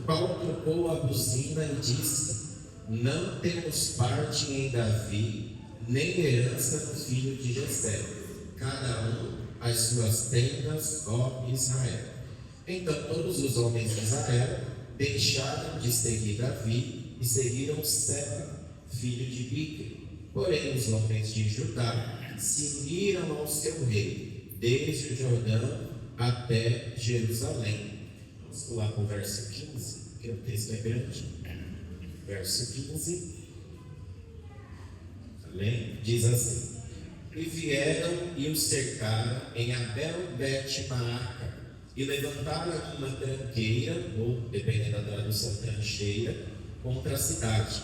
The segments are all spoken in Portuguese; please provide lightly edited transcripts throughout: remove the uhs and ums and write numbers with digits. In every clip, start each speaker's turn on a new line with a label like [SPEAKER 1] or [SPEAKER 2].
[SPEAKER 1] qual tocou a buzina e disse: não temos parte em Davi, nem herança no filho de Jessé, cada um as suas tendas, ó Israel. Então todos os homens de Israel deixaram de seguir Davi e seguiram Seba, filho de Bique. Porém os homens de Judá se uniram ao seu rei, desde o Jordão até Jerusalém. Vamos pular para o verso 15, que o texto é grande. Verso 15. Amém? Diz assim: e vieram e o cercaram em Abel-Bet-Maaca, e levantaram uma tranqueira, ou dependendo da tradução, trancheira, contra a cidade,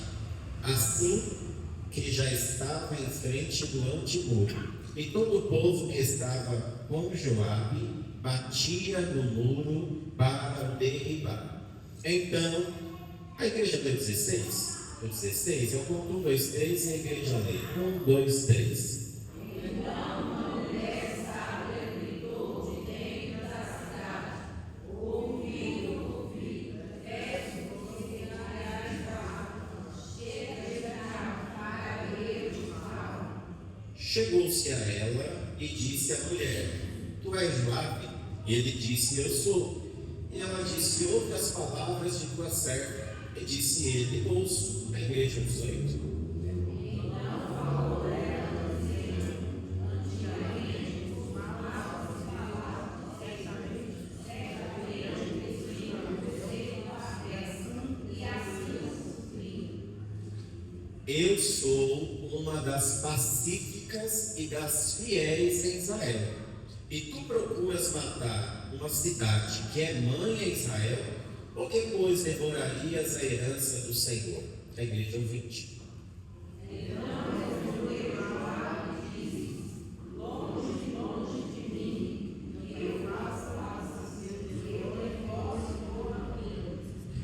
[SPEAKER 1] assim que já estava em frente do antemuro. E todo o povo que estava com Joabe batia no muro para o derribar. Então, a igreja deu 16? Deu 16? Eu conto 1, 2, 3 e a igreja lê. 1, 2, 3. Chegou-se a ela e disse à mulher: tu és Joabe? E ele disse: eu sou. E ela disse: ouve as palavras de tua serva. E disse ele: ouço. A igreja 18. Eu sou uma das pacíficas e das fiéis em Israel, e tu procuras matar uma cidade que é mãe em Israel, ou depois devorarias a herança do Senhor? A igreja 20.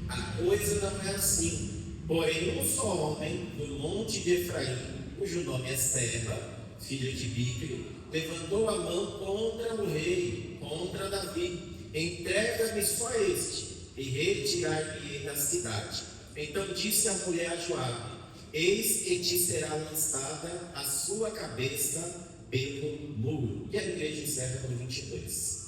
[SPEAKER 1] A coisa não é assim. Porém, um só homem do monte de Efraim, cujo nome é Seba, filho de Bique, levantou a mão contra o rei, contra Davi: entrega-me só este, e retirar-me da cidade. Então disse a mulher a Joabe: eis que te será lançada a sua cabeça pelo muro. E a igreja encerra no 22.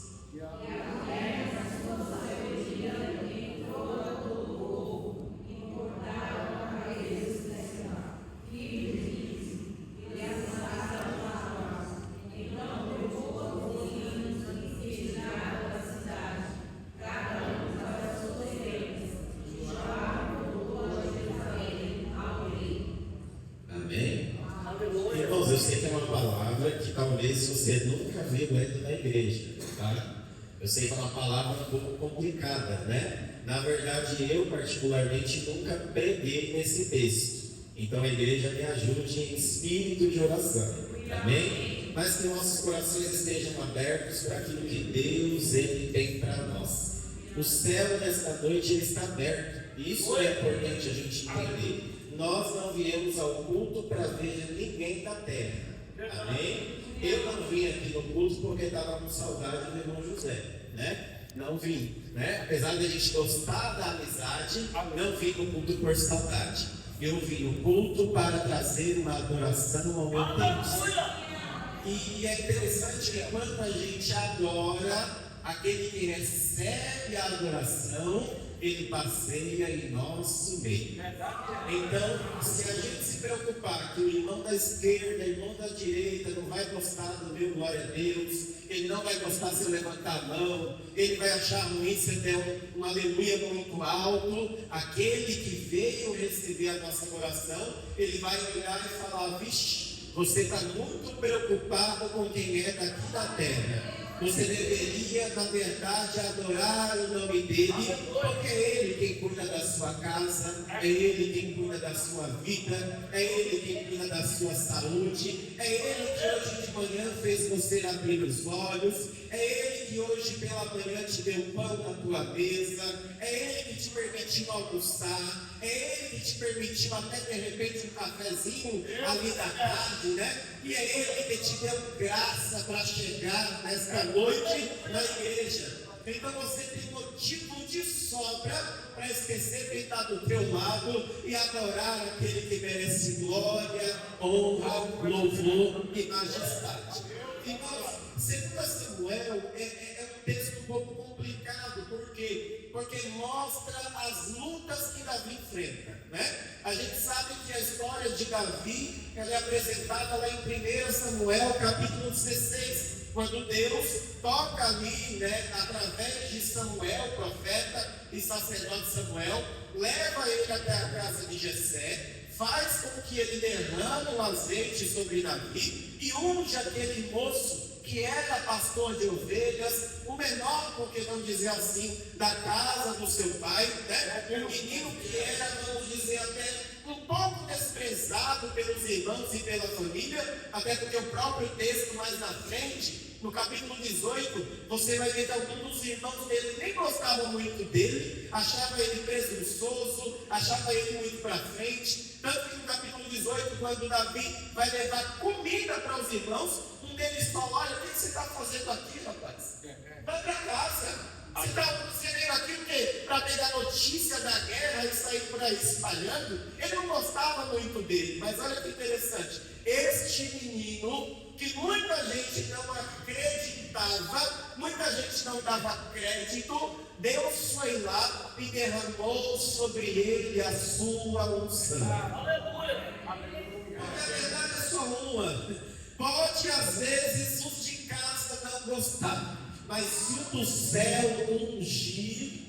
[SPEAKER 1] Irmãos, eu sei que é uma palavra que talvez você nunca viu dentro da igreja, tá? Eu sei que é uma palavra um pouco complicada, né? Na verdade, eu particularmente nunca preguei nesse texto. Então a igreja me ajude em espírito de oração, amém? Mas que nossos corações estejam abertos para aquilo que Deus ele tem para nós. O céu nesta noite ele está aberto. Isso é importante a gente entender. Nós não viemos ao culto para ver ninguém da terra, amém? Eu não vim aqui no culto porque estava com saudade do irmão José, né? Não vim, né? Apesar de a gente gostar da amizade, não vim no culto por saudade. Eu vim no culto para trazer uma adoração ao meu Deus. E é interessante que quando a gente adora, aquele que recebe a adoração, ele passeia em nosso meio. Então, se a gente se preocupar que o irmão da esquerda, o irmão da direita não vai gostar do meu glória a Deus, ele não vai gostar se eu levantar a mão, ele vai achar ruim se eu der um aleluia muito alto, aquele que veio receber a nossa oração, ele vai olhar e falar: vixe, você está muito preocupado com quem é daqui da terra. Você deveria, na verdade, adorar o nome dele, porque é ele quem cuida da sua casa, é ele quem cuida da sua vida, é ele quem cuida da sua saúde, é ele que hoje de manhã fez você abrir os olhos, é ele que hoje pela manhã te deu pão na tua mesa, é ele que te permitiu almoçar, é ele que te permitiu até de repente um cafezinho ali da tarde, né? E é ele que te deu graça para chegar nesta noite na igreja. Então você tem motivo de sobra para esquecer quem está do teu lado e adorar aquele que merece glória, honra, louvor e majestade. Então, 2 Samuel é um texto um pouco complicado. Por quê? Porque mostra as lutas que Davi enfrenta, né? A gente sabe que a história de Davi ela é apresentada lá em 1 Samuel capítulo 16, quando Deus toca ali, né, através de Samuel, profeta e sacerdote Samuel, leva ele até a casa de Jessé, faz com que ele derrame o azeite sobre Davi e unge aquele moço que era pastor de ovelhas, o menor, por que não dizer assim, da casa do seu pai, né? Um menino que era, vamos dizer, até um pouco desprezado pelos irmãos e pela família, até porque o próprio texto mais na frente, no capítulo 18, você vai ver que alguns dos irmãos dele nem gostavam muito dele, achavam ele presunçoso, achavam ele muito para frente. Tanto que no capítulo 18, quando Davi vai levar comida para os irmãos, um deles fala: olha, o que você está fazendo aqui, rapaz? Vai para casa. Você veio aqui o quê? Para pegar notícia da guerra e sair por aí espalhando? Ele não gostava muito dele, mas olha que interessante. Este menino, que muita gente não acreditava, muita gente não dava crédito, Deus foi lá e derramou sobre ele a sua unção. Aleluia! Na verdade é só uma. Pode às vezes os de casa não gostar, mas se o do céu ungir,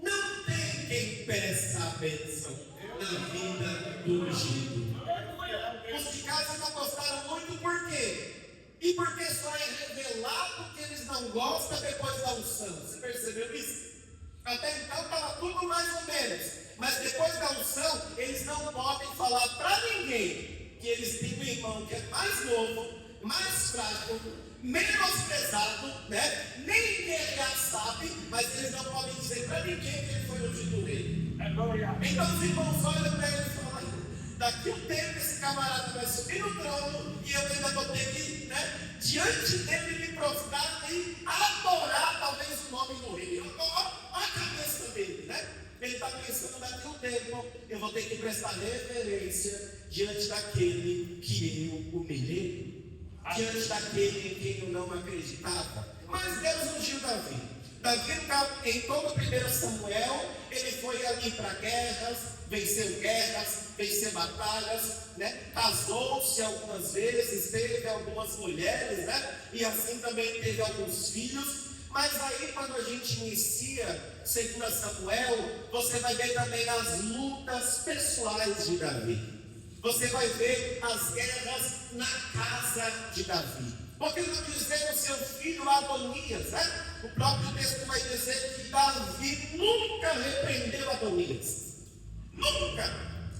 [SPEAKER 1] não tem quem peça a bênção na vida do ungido. Os de casa não gostaram muito, por quê? E porque só é revelado que eles não gostam depois da unção. Você percebeu isso? Até então estava tudo mais ou menos, mas depois da unção eles não podem falar para ninguém que eles têm um irmão que é mais novo, mais fraco, menosprezado, né? Nem ele já sabe, mas eles não podem dizer para ninguém que ele foi ungido rei. Então os irmãos olham para ele e falam: daqui a um tempo esse camarada vai subir no trono e eu ainda vou ter que, né, diante dele me prostrar e adorar talvez o nome do rei. Olha a cabeça dele, né? Ele está pensando: daqui a um tempo eu vou ter que prestar reverência diante daquele que eu humilhei, diante daquele em quem eu não acreditava. Mas Deus ungiu Davi. Davi, em todo o 1 Samuel, ele foi ali para guerras, venceu batalhas, né? Casou-se algumas vezes, teve algumas mulheres, né? E assim também teve alguns filhos. Mas aí, quando a gente inicia 2 Samuel, você vai ver também as lutas pessoais de Davi. Você vai ver as guerras na casa de Davi. Porque não dizer o seu filho Adonias, né? O próprio texto vai dizer que Davi nunca repreendeu Adonias. Nunca.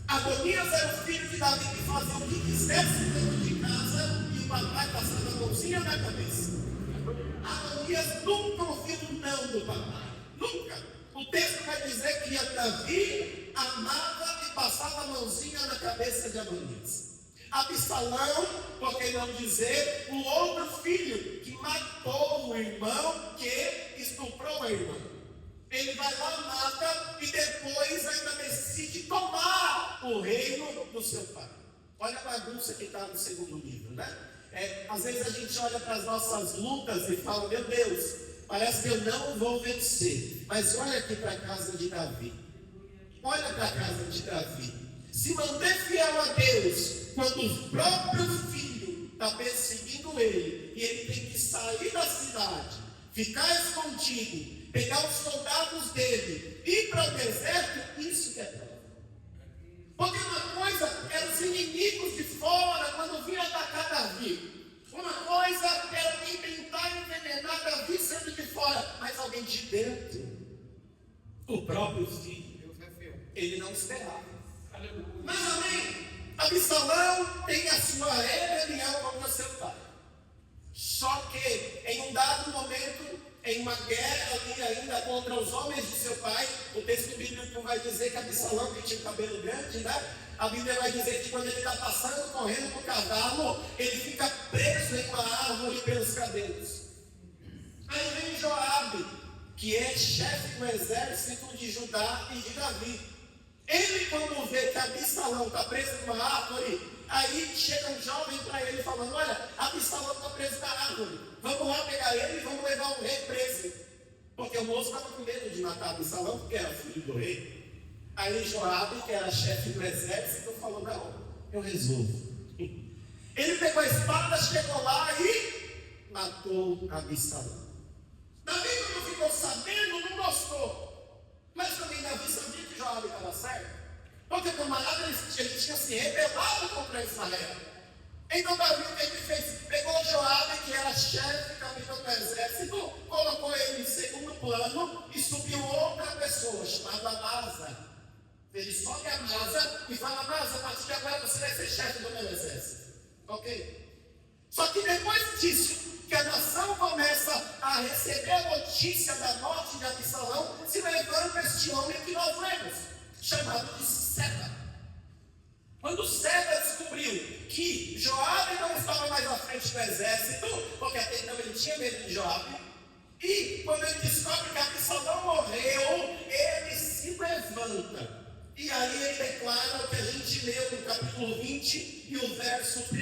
[SPEAKER 1] Adonias era o filho de Davi que fazia o que quisesse dentro de casa e o papai passava a mãozinha na cabeça. Adonias nunca ouviu um não do papai. Nunca. O texto vai dizer que Davi amava e passava a mãozinha na cabeça de Adonias. Absalão, por que não dizer, o outro filho que matou o irmão, que estuprou a irmã. Ele vai lá, mata e depois ainda decide tomar o reino do seu pai. Olha a bagunça que está no segundo livro, né? Às vezes a gente olha para as nossas lutas e fala: meu Deus, parece que eu não vou vencer. Mas olha aqui para a casa de Davi. Olha para a casa de Davi. Se manter fiel a Deus, quando o próprio filho está perseguindo ele, e ele tem que sair da cidade, ficar escondido, pegar os soldados dele, ir para o deserto, isso que é prova. Porque uma coisa eram os inimigos de fora, quando vinham atacar Davi. Uma coisa era alguém tentar envenenar Davi sendo de fora, mas alguém de dentro, o próprio filho, ele não esperava. Mas amém, Absalão tem a sua rebelião contra seu pai. Só que em um dado momento, em uma guerra ali ainda contra os homens de seu pai, o texto bíblico vai dizer que Absalão, que tinha o cabelo grande, né? A Bíblia vai dizer que quando ele está passando, correndo com o cavalo, ele fica preso em uma árvore pelos cabelos. Aí vem Joabe,
[SPEAKER 2] que é chefe do exército de Judá e de Davi. Ele, quando vê que Absalão está preso numa árvore, aí chega um jovem para ele falando: olha, Absalão está preso na árvore, vamos lá pegar ele e vamos levar o rei preso. Porque o moço estava com medo de matar Absalão, porque era filho do rei. Aí Joabe, que era chefe do exército, falou: não, eu resolvo. Ele pegou a espada, chegou lá e matou Absalão. Davi, quando ficou sabendo, não gostou. Mas também Davi sabia que Joabe estava certo, porque o camarada ele tinha se rebelado contra Israel. Então Davi, o que ele fez? Pegou Joabe, que era chefe, capitão do exército, colocou ele em segundo plano e subiu outra pessoa chamada Amasa. Ele sobe a Amasa e fala: Amasa, a partir de agora você vai ser chefe do meu exército. Ok? Só que depois disso, que a nação começa a receber a notícia da morte de Absalão, se levanta este homem que nós lemos, chamado de Seba. Quando Seba descobriu que Joabe não estava mais à frente do exército, porque até então ele tinha medo de Joabe, e quando ele descobre que Absalão morreu, ele se levanta. E aí ele declara o que a gente leu no capítulo 20 e o verso 1.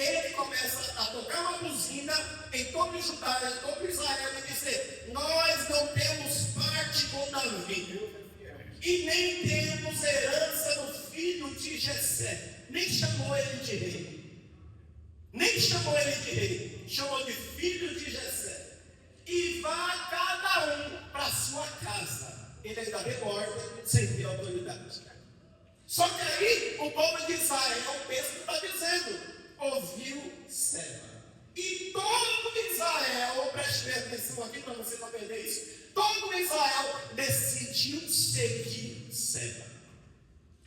[SPEAKER 2] Ele começa a tocar uma buzina em todo Judá, em todo Israel, e dizer: nós não temos parte com Davi, e nem temos herança do filho de Jessé. Nem chamou ele de rei, nem chamou ele de rei, chamou de filho de Jessé. E vá cada um para a sua casa. Ele ainda deu ordem sem ter autoridade. Só que aí o povo de Israel, o texto está dizendo, ouviu Seba. E todo Israel, preste bem atenção aqui para você não perder isso, todo Israel decidiu seguir Seba.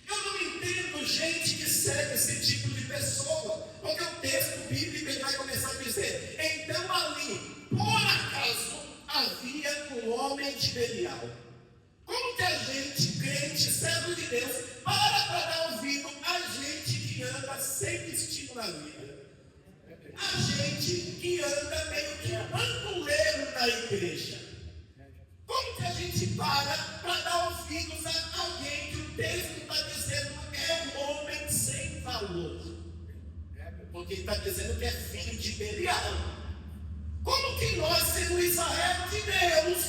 [SPEAKER 2] Eu não entendo gente que segue esse tipo de pessoa, porque o texto bíblico ele vai começar a dizer: então ali, por acaso, havia um homem de Belial. Como que a gente, crente, servo de Deus, para dar ouvido a gente que anda sem destino na vida? A gente que anda meio que bandoleiro da igreja. Como que a gente para dar ouvidos a alguém que o texto está dizendo é um homem sem valor? Porque ele está dizendo que é filho de Belial. Como que nós, sendo Israel de Deus,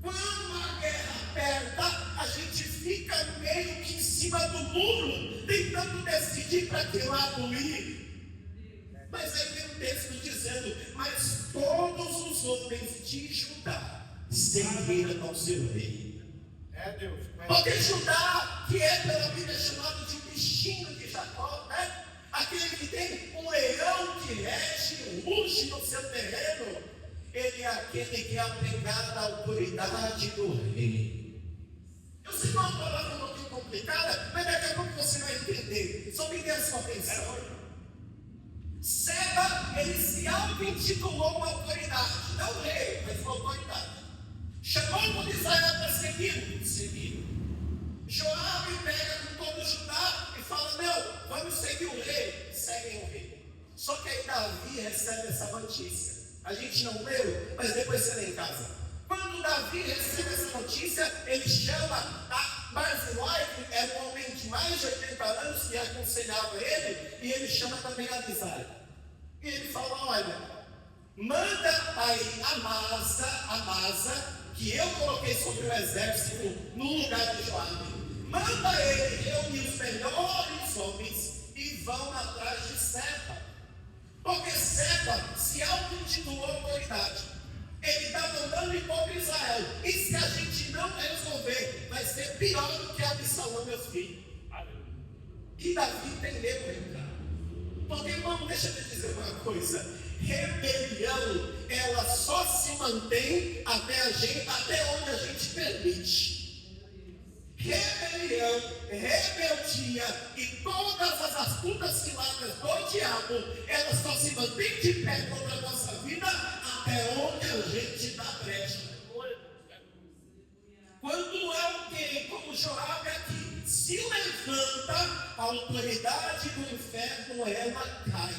[SPEAKER 2] quando a guerra aperta, a gente fica meio que em cima do muro, tentando decidir para que lado ir? Mas aí tem um texto dizendo: mas todos os homens de Judá seguiram ao seu rei. Porque Judá, que é pela Bíblia chamado de bichinho de Jacó, né? Aquele que tem um leão que rege, ruge no seu terreno, ele é aquele que é apegado à autoridade do rei. Eu sei que é uma palavra um pouquinho complicada, mas daqui a pouco você vai entender. Só me dê a sua atenção. Seba, ele se auto-intitulou uma autoridade, não rei, mas uma autoridade. Chamou o povo de Israel para seguir, seguiram. Joabe pega com todo Judá e fala: não, vamos seguir o rei, seguem o rei. Só que aí Davi recebe essa notícia. A gente não leu, mas depois você lê em casa. Quando Davi recebe essa notícia, ele chama a Barzilai, que era um homem de mais de 80 anos que aconselhava ele, e ele chama também a Abisai. E ele fala: olha, manda aí Amasa, que eu coloquei sobre o exército no lugar de Joabe. Manda ele reunir os melhores homens e vão atrás de Seba. Porque Seba se auto-intitulou autoridade. Ele está mandando ir contra Israel. E se a gente não resolver, vai ser pior do que Absalão, meu filho. E Davi tem medo de entrar. Porque, irmão, deixa eu te dizer uma coisa. Rebelião, ela só se mantém até onde a gente permite. Rebelião, rebeldia e todas as astutas ciladas do diabo, elas só se mantêm de pé contra a nossa vida até onde a gente dá brecha. Quando alguém como Joabe aqui se levanta, a autoridade do inferno ela cai.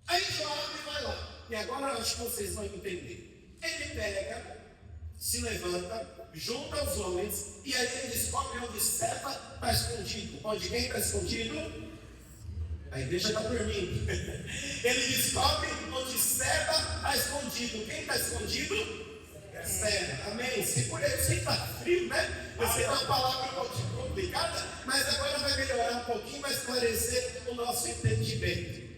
[SPEAKER 2] Aí Joabe vai lá, e agora eu acho que vocês vão entender. Ele pega se levanta, junta os homens, e aí ele descobre onde Seba está escondido. Onde quem está escondido? A igreja está dormindo. Ele descobre onde Seba está escondido. Quem está escondido? É Seba. Amém? Se por ele você está frio, né? Você é uma palavra um pouquinho complicada, mas agora vai melhorar um pouquinho, vai esclarecer o nosso entendimento.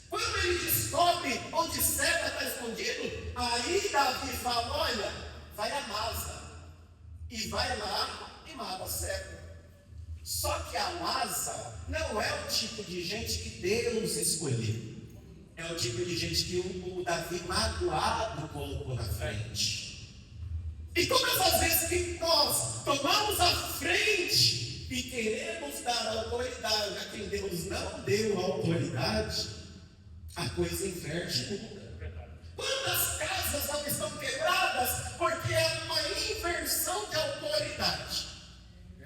[SPEAKER 2] Quando ele descobre onde Seba está escondido, aí Davi fala: olha, vai a Amasa e vai lá e mata Seba. Só que a Amasa não é o tipo de gente que Deus escolheu. É o tipo de gente que o Davi magoado colocou na frente. E todas as vezes que nós tomamos a frente e queremos dar autoridade a quem Deus não deu autoridade, a coisa inverte. Quantas casas não estão quebradas porque é uma inversão de autoridade?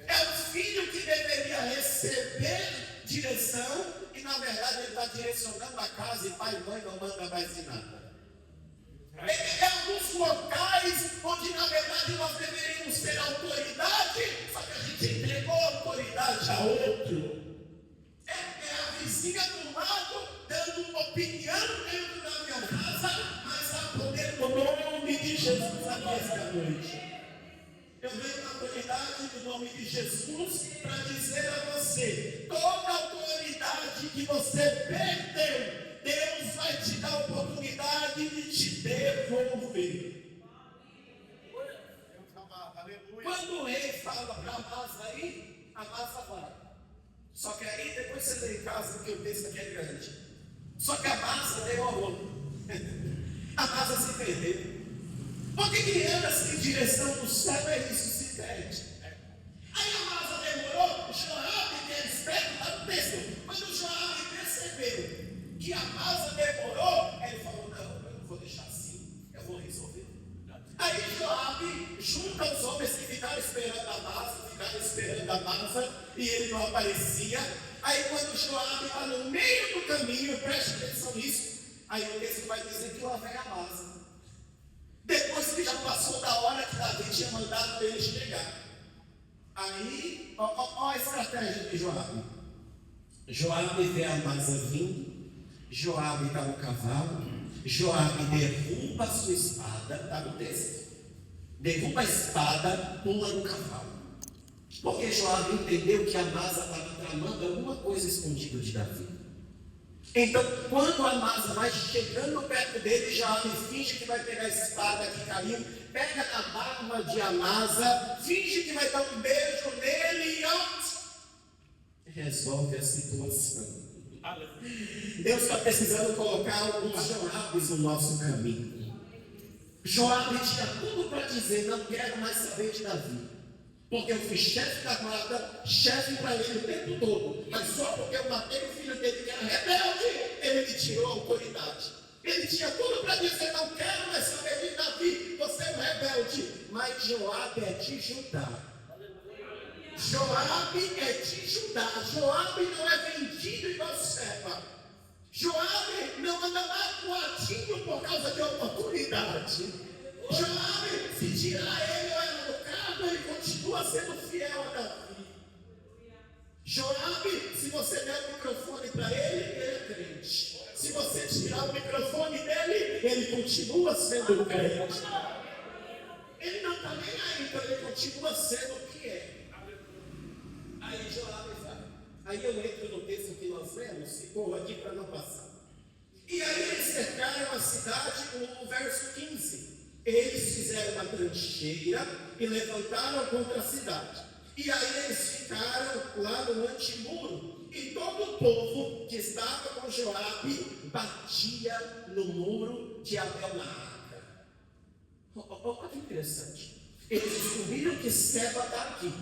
[SPEAKER 2] É o filho que deveria receber direção e na verdade ele está direcionando a casa e pai e mãe não manda mais em nada. É alguns locais onde na verdade nós deveríamos ter autoridade, só que a gente entregou a autoridade a outro. É a vizinha do lado dando uma opinião dentro da minha casa, mas a poder no nome de Jesus aqui esta noite. Eu venho na autoridade do nome de Jesus para dizer a você: toda autoridade que você perdeu, Deus vai te dar a oportunidade de te devolver. Quando o rei fala para Amasa aí, Amasa vai. Só que aí depois você vem em casa, porque o texto aqui é grande. Só que Amasa deu a volta. Amasa se perdeu. Por que anda sem direção do céu? É isso, se perde. Aí Amasa demorou, Joabe, que é esperto, está no texto. Quando Joabe percebeu que Amasa demorou, ele falou: não, eu não vou deixar assim, eu vou resolver. Aí Joabe junta os homens que ficaram esperando Amasa, e ele não aparecia. Aí quando Joabe está no meio do caminho, preste atenção nisso, aí o texto vai dizer que lá vem Amasa. Depois que já passou da hora que Davi tinha mandado ele chegar. Aí, ó a estratégia de Joabe. Joabe vê a Amasa vindo, Joabe está no cavalo, Joabe derruba a sua espada, está no texto. Derruba a espada, pula no cavalo. Porque Joabe entendeu que a Amasa estava tramando alguma coisa escondida de Davi. Então, quando a Amasa vai chegando perto dele, Joabe finge que vai pegar a espada que caiu, pega a barba de Amasa, finge que vai dar um beijo nele e resolve a situação. Deus está precisando colocar alguns Joabes no nosso caminho. Joabe tinha tudo para dizer: não quero mais saber de Davi. Porque eu fui chefe da guarda, chefe para ele o tempo todo. Mas só porque eu matei o filho dele que era rebelde, ele me tirou a autoridade. Ele tinha tudo para dizer: não quero mais saber de Davi, você é um rebelde. Mas Joabe é de Judá. Joabe é de Judá. Joabe não é vendido igual Seba. Joabe não anda lá coadinho por causa de oportunidade. Joabe, se tirar ele, olha no carro, ele continua sendo fiel a Davi. Joabe, se você der o microfone para ele é crente. Se você tirar o microfone dele, ele continua sendo crente. Ele não está nem aí, então ele continua sendo o que é. Aí Joabe vai. Aí eu entro no texto que nós lemos e corro aqui para não passar. E aí eles cercaram a cidade, no verso 15. Eles fizeram uma trincheira e levantaram contra a cidade. E aí eles ficaram lá no antemuro. E todo o povo que estava com Joabe batia no muro de Abel-Maaca. Olha que interessante. Eles descobriram que Seba está aqui.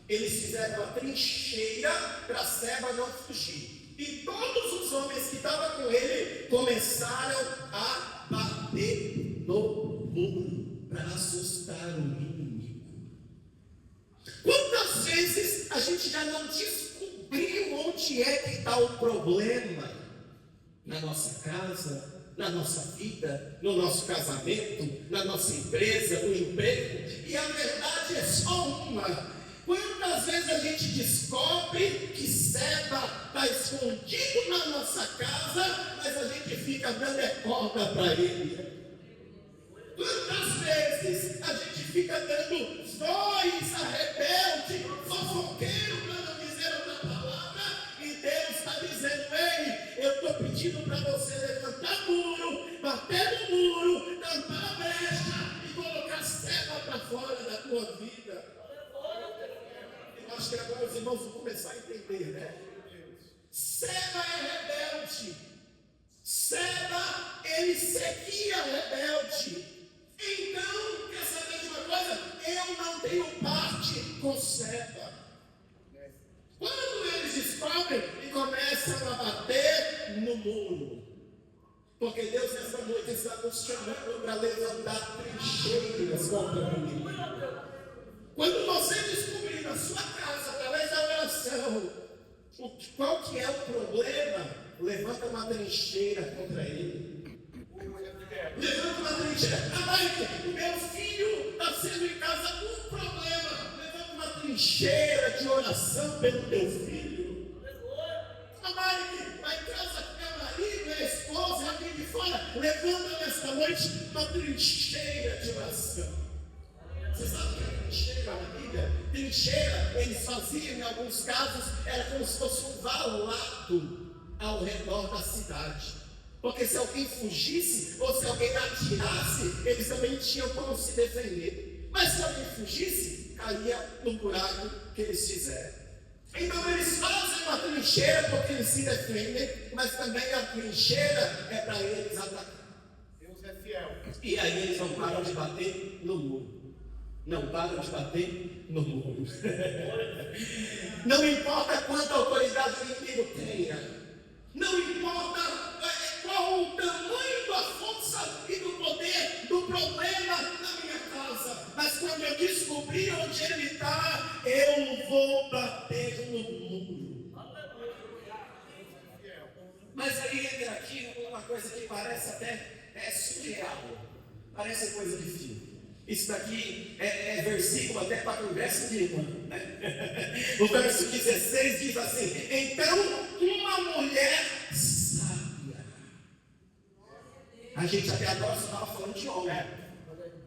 [SPEAKER 2] Eles fizeram uma trincheira para Seba não fugir. E todos os homens que estavam com ele começaram a bater no muro para assustar o inimigo. Quantas vezes a gente já não descobriu onde é que está o problema? Na nossa casa, na nossa vida, no nosso casamento, na nossa empresa, no emprego, e a verdade é só uma. Quantas vezes a gente descobre que Seba está escondido na nossa casa, mas a gente fica dando corda para ele? Quantas vezes a gente fica dando voz a rebelde, fofoqueiro, para não dizer outra palavra, e Deus está dizendo: ei, eu estou pedindo para você levantar muro, bater no muro, tampar a brecha e colocar Seba para fora da tua vida. Eu acho que agora os irmãos vão começar a entender, né? Seba é rebelde. Seba, ele seguia rebelde. Então, quer saber de uma coisa? Eu não tenho parte com Seba. Quando eles descobrem e começam a bater no muro, porque Deus nessa noite está nos chamando para levantar trincheiras contra o inimigo. Quando você descobrir na sua casa, através da oração, qual que é o problema, levanta uma trincheira contra ele. Levanta uma trincheira. O meu filho está sendo em casa com um problema. Levanta uma trincheira de oração pelo teu filho. Mike, vai em casa com meu marido, minha esposa, alguém de fora. Levanta nesta noite uma trincheira de oração. Você sabe o que é trincheira na Bíblia? Trincheira, eles faziam em alguns casos, era como se fosse um valado ao redor da cidade. Porque se alguém fugisse, ou se alguém atirasse, eles também tinham como se defender. Mas se alguém fugisse, caía no buraco que eles fizeram. Então eles fazem uma trincheira porque eles se defendem, mas também a trincheira é para eles atacar.
[SPEAKER 3] Deus é fiel.
[SPEAKER 2] E aí eles não param de bater no muro. Não param de bater no muro. Não importa quanta autoridade o inimigo tenha. Não importa qual o tamanho da força e do poder do problema na minha casa. Mas quando eu descobrir onde ele está, eu vou bater no muro. Mas aí entra aqui uma coisa que parece até surreal. Parece coisa de filme. Isso daqui é versículo até para conversa de irmã, né? O verso 16 diz assim: então uma mulher sábia. A gente até agora só estava falando de homem.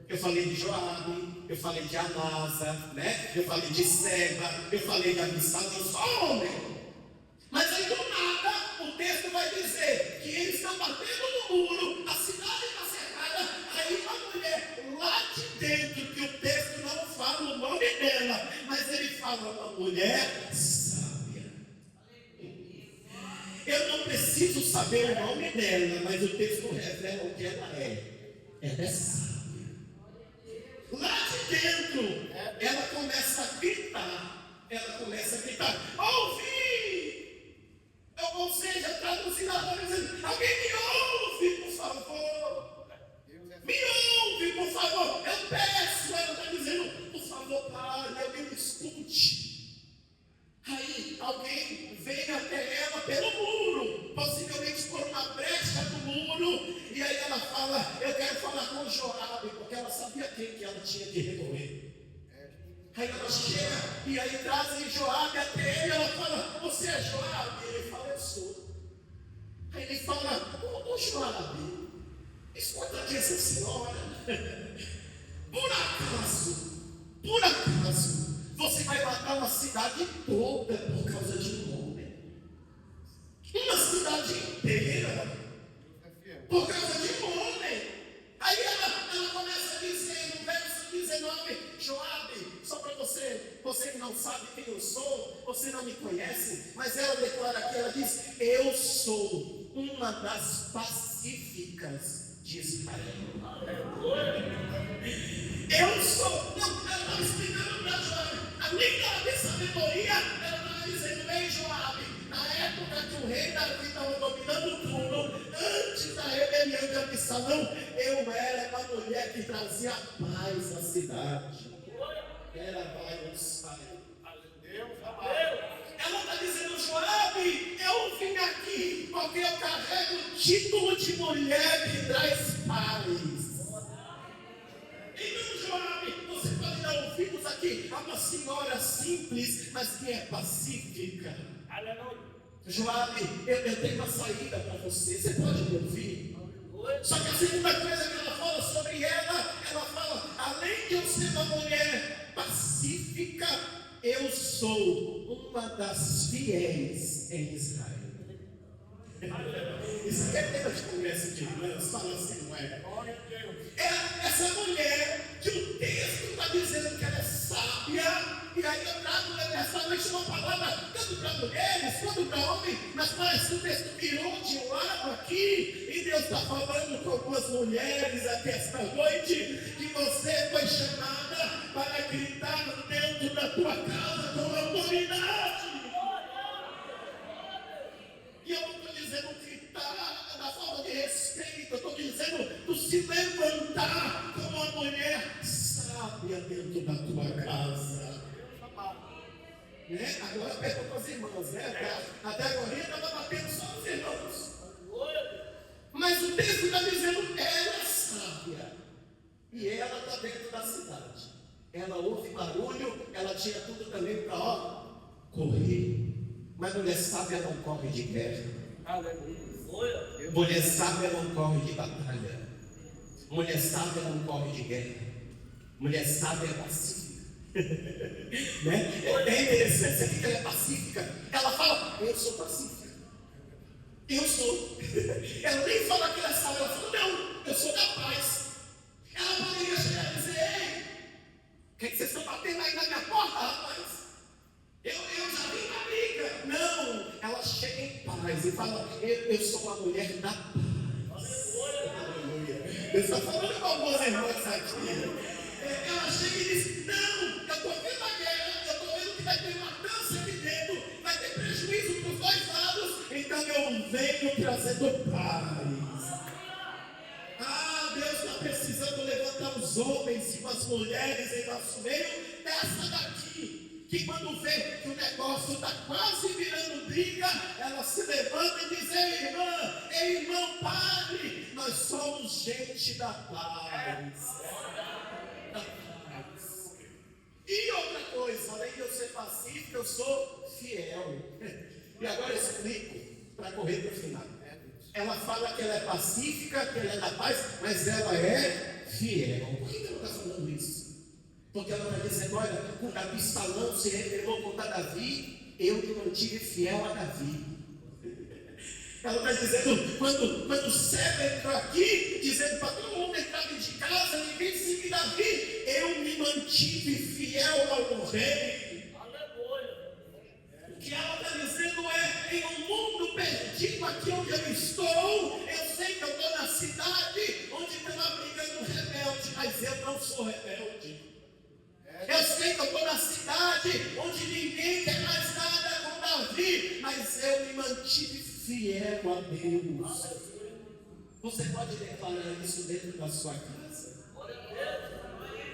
[SPEAKER 2] Eu falei de Joabe, eu falei de Amasa, né? Eu falei de Seba, eu falei de Absalão, só homem. Mas aí do nada o texto vai dizer que eles estão batendo no muro, a cidade está cercada, aí uma mulher lá de dentro, que o texto não fala o nome dela, mas ele fala uma mulher sábia. Eu não preciso saber o nome dela, mas o texto revela o que ela é. Ela é sábia. Lá de dentro, ela começa a gritar. Ouvi! Ou seja, traduzindo a voz, dizendo: alguém me ouve, por favor. Me ouve, por favor. Eu peço. Ela está dizendo: por favor, pare, alguém me escute. Aí alguém vem até ela pelo muro, possivelmente por uma brecha do muro, e aí ela fala: eu quero falar com Joabe, porque ela sabia quem que ela tinha que recorrer. Aí ela chega e aí trazem Joabe até ele, ela fala: você é Joabe? Ele fala: eu sou. Aí ele fala: ô Joabe, escuta aqui essa senhora. Por acaso, você vai matar uma cidade toda por causa de um homem? Uma cidade inteira por causa de um homem? Aí ela começa a dizer no verso 19: Joabe, só para você que não sabe quem eu sou, você não me conhece, mas ela declara aqui, ela diz: eu sou uma das pacíficas de Israel. Eu sou. Não, ela estava explicando para Joabe. Além dela ter sabedoria, ela estava dizendo: ei Joabe, na época que o rei Davi estava dominando tudo, antes da rebelião de Absalão, eu era uma mulher que trazia paz à cidade. Ela vai nos sair. Ela está dizendo: Joabe, eu vim aqui porque eu carrego o título de mulher simples, mas que é pacífica.
[SPEAKER 3] Aleluia.
[SPEAKER 2] Joabe, eu tenho uma saída para você. Você pode me ouvir? Só que a segunda coisa que ela fala sobre ela fala, além de eu ser uma mulher pacífica, eu sou uma das fiéis em Israel. Isso é tema de conversa de irmãs, fala assim, não é? É essa mulher que o texto está dizendo que ela é sábia, e aí eu trago nessa noite uma palavra tanto para mulheres quanto para homens, mas parece que o texto virou de lado aqui, e Deus está falando com algumas mulheres aqui esta noite, que você foi chamada para gritar dentro da tua casa com autoridade. E eu não estou dizendo gritar da forma de respeito, eu estou dizendo tu se levantar como uma mulher sábia dentro da tua casa. Né? Agora pergunta para as irmãs, né? Até agora eu estava batendo só nos irmãos. Mas o texto está dizendo, ela é sábia. E ela está dentro da cidade. Ela ouve barulho, ela tinha tudo também para correr. Mas mulher sábia não corre de guerra. Mulher sábia não corre de batalha. Mulher sábia não corre de guerra. Mulher sábia é pacífica. Né? É bem interessante, você fica, ela é pacífica. Ela fala, eu sou pacífica. Eu sou. Ela nem fala que ela é sábia, ela fala, não, eu sou da paz. Ela poderia chegar e dizer, ei, o que vocês estão batendo aí na minha porta, rapaz? Eu já vim na briga. Não, ela chega em paz e fala, eu sou uma mulher da paz. Aleluia. Deus está falando com algumas irmãs aqui. Ela chega e diz, não, eu estou vendo a guerra, eu estou vendo que vai ter matança aqui dentro, vai ter prejuízo para os dois lados, então eu venho trazendo paz. Deus está precisando levantar os homens e as mulheres em nosso meio, dessa daqui, que quando vê que o negócio está quase virando briga, ela se levanta e diz, ei irmão, pare, nós somos gente da paz. E outra coisa, além de eu ser pacífico, eu sou fiel. E agora eu explico, para correr para o final. Ela fala que ela é pacífica, que ela é da paz, mas ela é fiel. Por que ela está falando isso? Porque ela está dizendo, olha, quando Absalão se rebelou contra Davi, eu me mantive fiel a Davi. Ela está dizendo, quando Seba entrou aqui, dizendo para todo mundo entrar dentro de casa, ninguém seguir Davi, eu me mantive fiel ao rei. O que ela está dizendo é, em um mundo perdido aqui onde eu estou, eu sei que eu estou na cidade onde estão brigando rebelde, mas eu não sou rebelde. Eu sei que eu estou na cidade onde ninguém quer mais nada com Davi, mas eu me mantive fiel a Deus. Você pode declarar isso dentro da sua casa?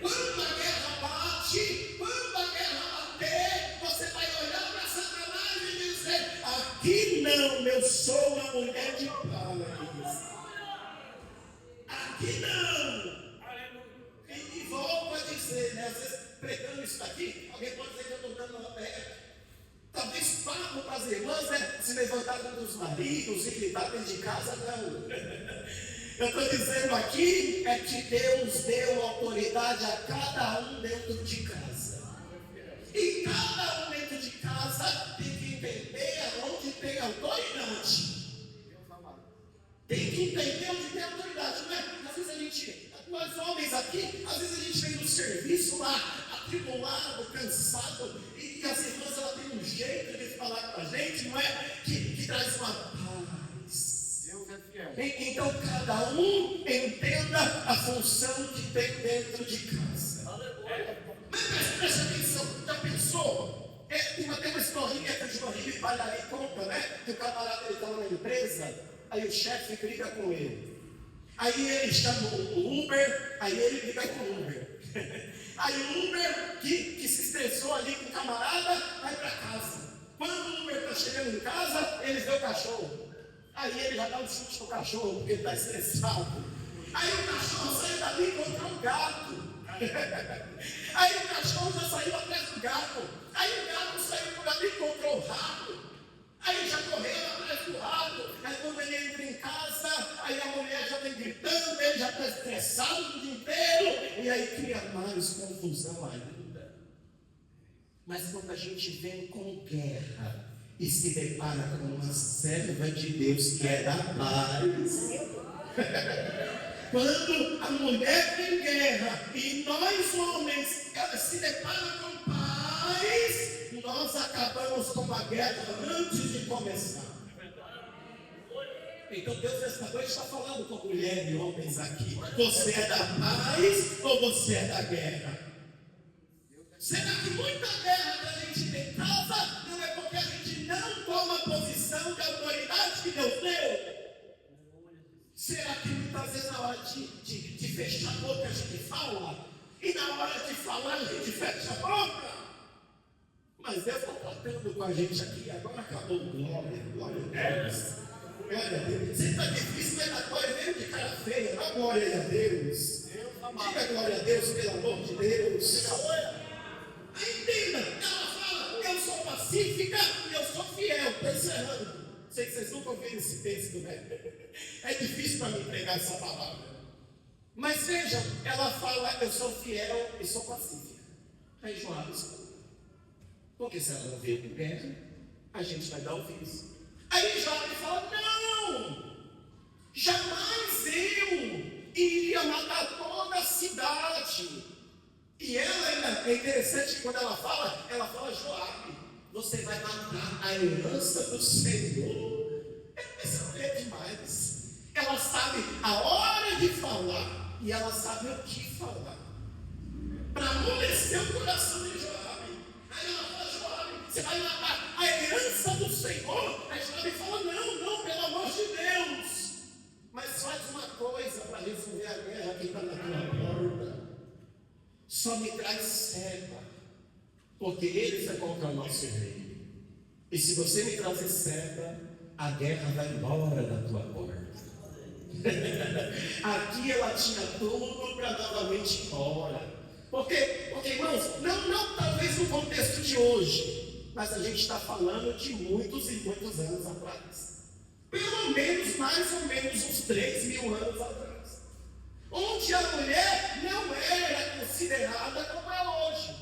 [SPEAKER 2] Quando a guerra bate, quando a guerra bater, você vai olhar para Satanás e dizer, aqui não, eu sou uma mulher de paz. Aqui não. E volto a dizer, né? Às vezes pregando isso daqui, alguém pode dizer que eu estou dando uma talvez papo para as irmãs, né? Se levantar dos maridos e gritar dentro de casa, não. Eu estou dizendo aqui é que Deus deu autoridade a cada um dentro de casa. E cada um dentro de casa tem que entender onde tem autoridade. Tem que entender onde tem autoridade, não é? Às vezes nós homens aqui, às vezes a gente vem no serviço lá, atribulado, cansado, e as irmãs elas têm um jeito de falar com a gente, não é? Que traz uma paz. Deus é fiel. Então cada um entenda a função que tem dentro de casa. Mas presta atenção, já pensou? Tem uma historinha que o Joaquim Palharim conta, né? Que o camarada estava na empresa, aí o chefe briga com ele. Aí ele chama o Uber, aí ele briga com o Uber. Aí o Uber, que se estressou ali com o camarada, vai para casa. Quando o Uber está chegando em casa, ele vê o cachorro. Aí ele já dá um chute no cachorro, porque ele está estressado. Aí o cachorro saiu dali e encontrou um gato. Aí o cachorro já saiu atrás do gato. Aí o gato saiu por ali e encontrou o rato. Aí já correu atrás do rato. Aí quando ele entra em casa, aí a mulher já vem gritando, ele já está estressado o dia inteiro. E aí cria mais confusão ainda. Mas quando a gente vem com guerra e se depara com uma serva de Deus que é da paz. Quando a mulher tem guerra e nós homens se deparam com paz, nós acabamos com a guerra antes de começar. Então Deus nesta noite está falando com mulheres e homens aqui. Você é da paz ou você é da guerra? Será que muita guerra que a gente tem em casa não é porque a gente não toma posição de autoridade que Deus deu? Será que muitas vezes na hora de fechar a boca a gente fala? E na hora de falar a gente fecha a boca? Mas Deus está tratando com a gente aqui. Agora acabou. Glória a Deus. Glória a Deus. Sempre está difícil, mas a glória veio de cara feia. Dá glória a Deus. Diga glória a Deus, pelo amor de Deus. Entenda, ela fala, eu sou pacífica e eu sou fiel. Estou encerrando. Sei que vocês nunca ouviram esse texto, né? É difícil para mim pregar essa palavra. Mas vejam, ela fala, eu sou fiel e sou pacífica. Aí Joabe escuta. Porque se ela não veio com guerra, a gente vai dar ouvidos. Aí Joabe fala, não! Jamais eu iria matar toda a cidade. E ela ainda, é interessante que quando ela fala Joabe, você vai matar a herança do Senhor. Essa mulher é demais. Ela sabe a hora de falar e ela sabe o que falar. Para amolecer o coração de Joabe. Aí ela fala, Joabe, você vai matar a herança do Senhor? Aí Joabe fala, não, pelo amor de Deus. Mas faz uma coisa para resolver a guerra que está na tua porta. Só me traz serva, porque eles é contra o nosso rei. E se você me trazer serva, a guerra vai embora da tua porta. Aqui ela tinha tudo para novamente ir embora. Porque irmãos, não talvez no contexto de hoje, mas a gente está falando de muitos e muitos anos atrás. Pelo menos, mais ou menos uns 3.000 anos atrás. Onde a mulher não era considerada como é hoje.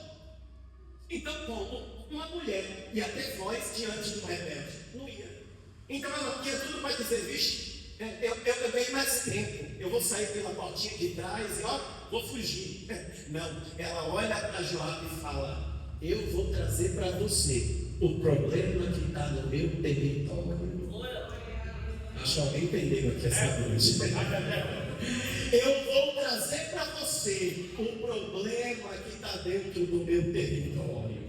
[SPEAKER 2] Então, como uma mulher ia ter voz diante do rebelde? Não ia. Então ela tinha tudo para dizer, vixe, eu ganhei mais tempo, eu vou sair pela portinha de trás e vou fugir. Não, ela olha para Joabe e fala, eu vou trazer para você o problema que está no meu território. Acho que alguém entendeu aqui essa noite. Eu vou trazer para você o problema que está dentro do meu território.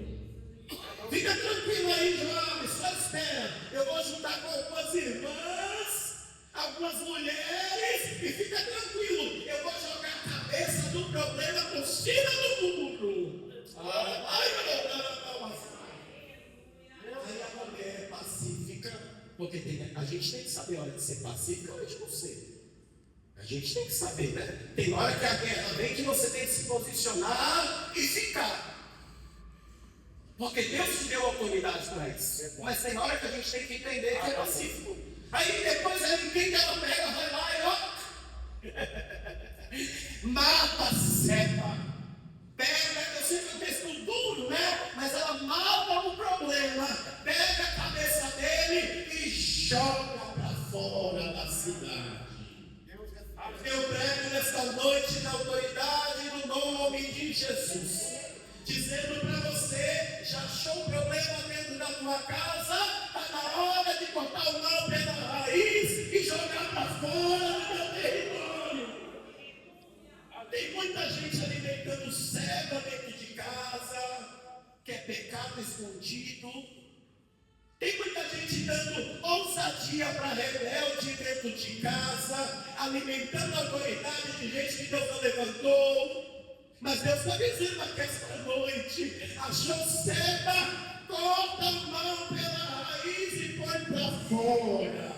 [SPEAKER 2] Fica tranquilo aí, Joabe, só espera. Eu vou juntar com algumas irmãs, algumas mulheres, e fica tranquilo. Eu vou jogar a cabeça do problema por cima do muro. Aí a mulher é pacífica, porque a gente tem que saber a hora de ser pacífica e a hora de não ser. A gente tem que saber, né? Tem hora que a guerra vem que você tem que se posicionar e ficar. Porque Deus te deu autoridade para isso. Mas tem hora que a gente tem que entender que é pacífico. Aí depois ninguém que ela pega, vai lá e mata a serva. Pega, eu sei que é um texto duro, né? Mas ela mata o problema. Pega a cabeça dele e joga para fora da cidade. Eu prego nesta noite na autoridade do nome de Jesus, dizendo para você, já achou um problema dentro da tua casa? Está na hora de cortar o mal pela raiz e jogar para fora do teu território. Tem muita gente alimentando serva dentro de casa, que é pecado escondido. Tem muita gente dando ousadia para rebelde dentro de casa, alimentando a autoridade de gente que Deus não levantou. Mas Deus está dizendo aqui esta noite, achou serva, corta a mão pela raiz e põe para fora.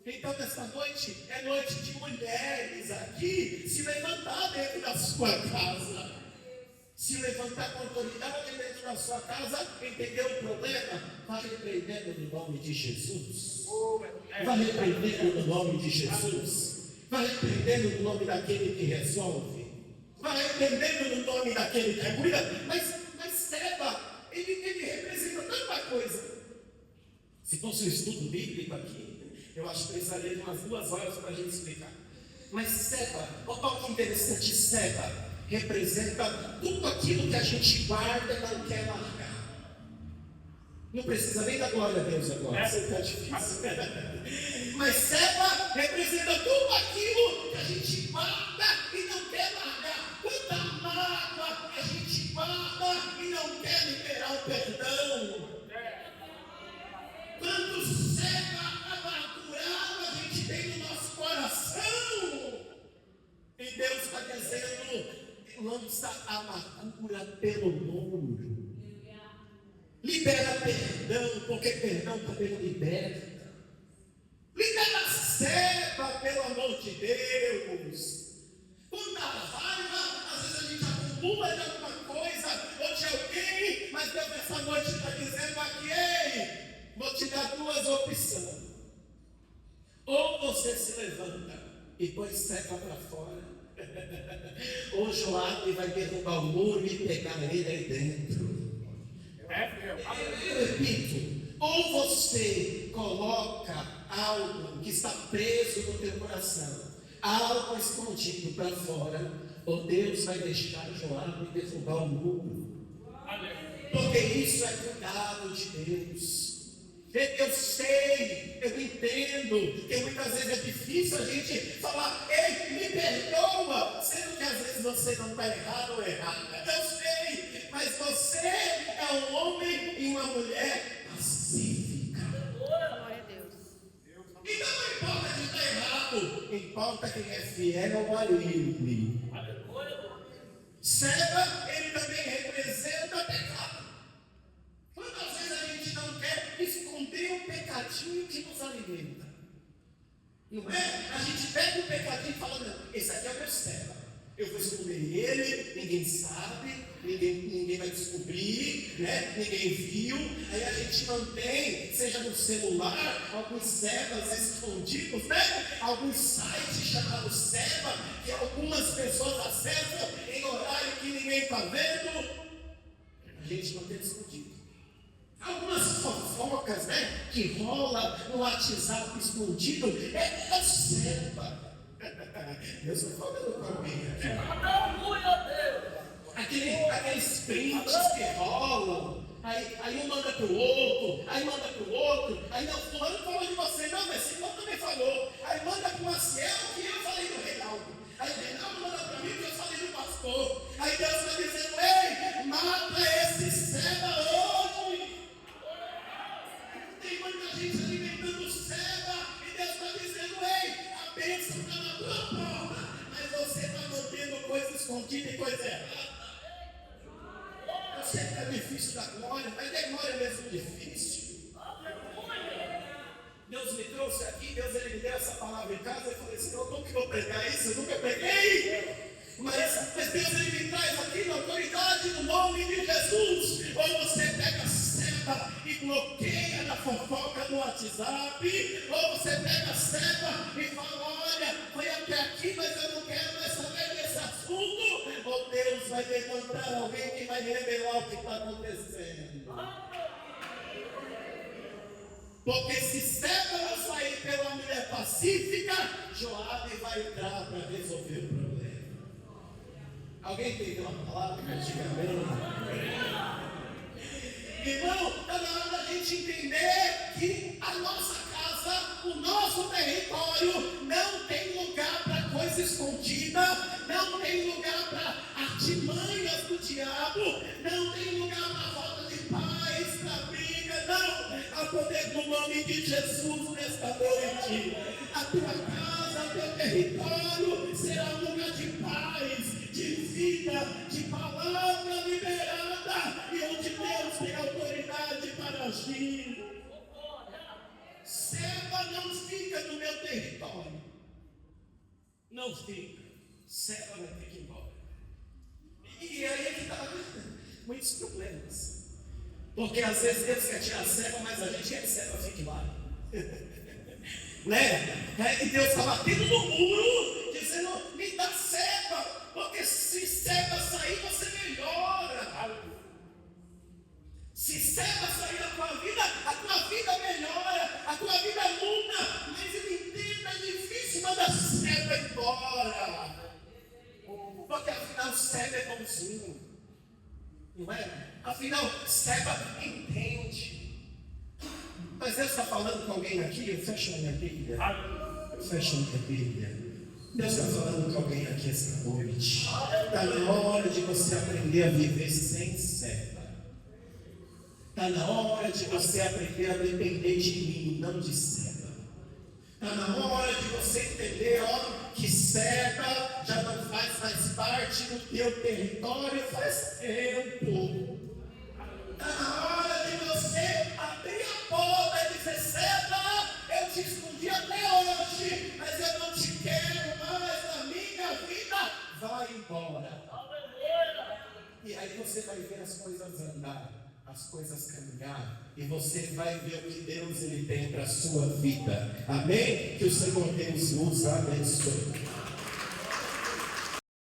[SPEAKER 2] Então nesta noite é noite de mulheres aqui se levantar dentro da sua casa. se levantar com autoridade dentro da sua casa, entender o problema, vai repreendendo no nome de Jesus. Vai repreendendo no nome de Jesus. Vai repreendendo no nome daquele que resolve. Vai repreendendo no nome daquele que cuida. Mas Seba, ele representa tanta coisa. Se fosse um estudo bíblico aqui, eu acho que precisaria de umas 2 horas para a gente explicar. Mas Seba, olha que interessante, Seba representa tudo aquilo que a gente guarda e não quer largar. Não precisa nem da glória a Deus agora, essa está difícil. Mas Seba representa tudo aquilo que a gente guarda e não quer largar. Quanta mágoa a gente guarda e não quer liberar o perdão. Quanto Seba amargurado a gente tem no nosso coração. E Deus está dizendo: lança a amargura pelo muro. Libera perdão, porque perdão também liberta. Libera Seba, pelo amor de Deus. Quando dá raiva, às vezes a gente acumula de alguma coisa ou de alguém, mas Deus essa noite está dizendo aqui: ei, vou te dar 2 opções. Ou você se levanta e põe Seba para fora, ou Joabe vai derrubar o muro e pegar ele aí dentro. Eu repito, ou você coloca algo que está preso no teu coração, algo escondido para fora, ou Deus vai deixar Joabe derrubar o muro. Porque isso é cuidado de Deus. Eu sei, eu entendo que muitas vezes é difícil a gente falar: ei, me perdoa, sendo que às vezes você não está errado ou errada. Eu sei, mas você é um homem e uma mulher pacífica.
[SPEAKER 3] Glória a Deus.
[SPEAKER 2] Então não importa quem está errado, importa quem é fiel a Ele. Seba, ele também representa pecado. Quantas vezes a gente não quer esconder um pecadinho que nos alimenta? Não é? A gente pega o pecadinho e fala: não, esse aqui é o meu Seba. Eu vou esconder ele, ninguém sabe, ninguém vai descobrir, né? Ninguém viu. Aí a gente mantém, seja no celular, alguns Sebas escondidos, né? Alguns sites chamados Seba, que algumas pessoas acessam em horário que ninguém está vendo. A gente mantém escondido. Algumas fofocas, né, que rola no WhatsApp escondido, é o Seba. Deus está falando comigo aqui. Aqueles prints que rolam, aí um manda para o outro, aí manda para o outro, aí não, fulano falou de você, não, mas fulano também falou, aí manda para o Maciel que eu falei do Reinaldo, aí o Reinaldo manda para mim que eu falei do pastor, aí Deus está dizendo: ei, mata esse Seba hoje. Tem muita gente alimentando Seba e Deus está dizendo: ei, a bênção está na tua porta, mas você está mantendo coisa escondida e coisa errada. Eu sei que é difícil da glória, mas é glória mesmo difícil. Deus me trouxe aqui, Ele me deu essa palavra em casa, eu falei assim: eu nunca vou pregar isso, eu nunca preguei. Mas Deus Ele me traz aqui na autoridade, no nome de Jesus. Ou você pega Seba e bloqueia na fofoca no WhatsApp, ou você pega Seba e fala: olha, foi até aqui, mas eu não quero mais saber desse assunto. Ou Deus vai levantar alguém que vai revelar o que está acontecendo. Porque se Seba não sair pela mulher pacífica, Joabe vai entrar para resolver o problema. Alguém entendeu a palavra que eu digo amém? Irmão, está na hora da gente entender que a nossa casa, o nosso território, não tem lugar para coisa escondida, não tem lugar para artimanhas do diabo, não tem lugar para falta de paz, para briga, não. Há poder no nome de Jesus nesta noite. A tua casa, o teu território será um lugar de paz, de vida, de palavra liberada, e onde Deus tem autoridade para agir. Seba não fica no meu território. Não fica. Seba vai ter que ir embora. E aí é que dá muitos problemas. Porque às vezes Deus quer tirar a ceva, mas a gente quer que a ceva fique lá. Né? E Deus está batendo no muro, dizendo: me dá ceva, porque se ceva sair, você melhora. Se ceva sair da tua vida, a tua vida melhora, a tua vida muda. Mas ele entenda, é difícil mandar ceva embora. Porque afinal ceva é bonzinho, não é? Afinal, ceva entende. Mas Deus está falando com alguém aqui. Eu fecho a minha Bíblia. Eu fecho a minha Bíblia. Deus está falando com alguém aqui esta noite. Está na hora de você aprender a viver sem ceva. Está na hora de você aprender a depender de mim, não de ceva. Está na hora de você entender, que ceva já não faz mais parte do teu território faz tempo. Está na hora de você abrir a porta e dizer: ceva, eu te escondi até hoje, mas eu não te quero mais na minha vida, vai embora. E aí você vai ver as coisas andar, as coisas caminhar, e você vai ver o que Deus ele tem para a sua vida. Amém? Que o Senhor Deus nos abençoe.